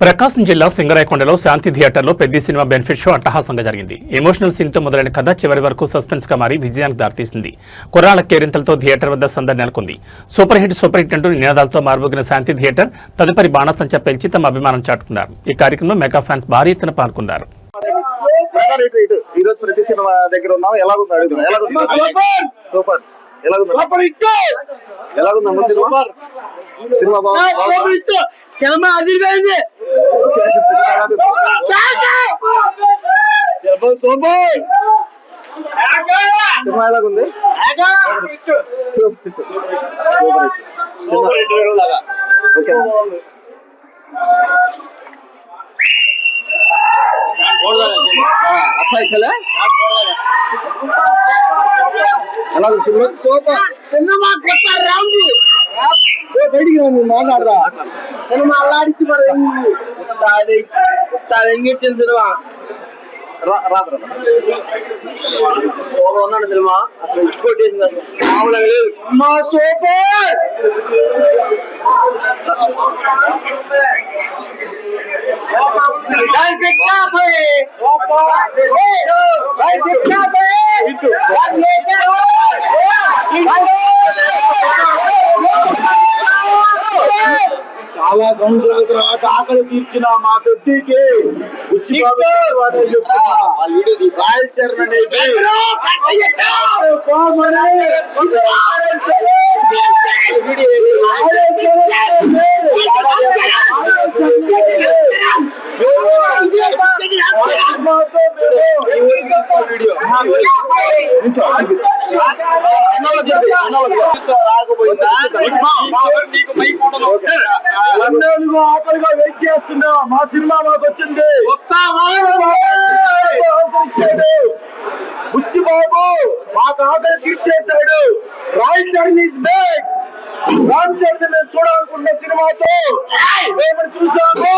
ప్రకాశం జిల్లా సింగరాయకొండలో శాంతి థియేటర్లో పెద్ద సినిమా బెనిఫిట్ షో అట్టహాసంగా జరిగింది. ఎమోషనల్ సీన్ తో మొదలైన కథ చివరి వరకు సస్పెన్స్ గా మారి విజయానికి దారితీసింది. కుర్రాళ్ల కేరింతలతో థియేటర్ వద్ద సందడి నెలకొంది. సూపర్ హిట్ అంటూ నినాదాలతో మారుమోగిన శాంతి థియేటర్ తదుపరి బాణసంచా పెంచి తమ అభిమానం చాటుకున్నారు. ఈ కార్యక్రమంలో మెగా ఫ్యాన్స్ భారీ ఎత్తున పాల్గొన్నారు. సినిమా అదిరిపోయింది. సినిమా ఎలాగుంది? अच्छा है ఎలాగుంది సినిమా? సూపర్ సినిమా కొత్త రౌండ్ బయటికి రండి మాట్లాడదా. సినిమా అల్లాడిచ్చి ఎంగిచ్చిన సినిమా రాదు ఉన్నాడు. సినిమా అసలు కొట్టేసింది, అసలు మామూలుగా లేదు. మా సూపర్ చాలా సంవత్సరాల తర్వాత ఆకలి తీర్చిన మా పెద్దకి ఆకలిగా వెయిట్ చేస్తున్నా. మా సినిమా మాకు వచ్చింది. బుచ్చిబాబు మాకు ఆకలి తీర్చేశాడు. Ram Charan is back. రామ్ చరణ్ మేము చూడాలనుకున్న సినిమాతో మేము చూసాము.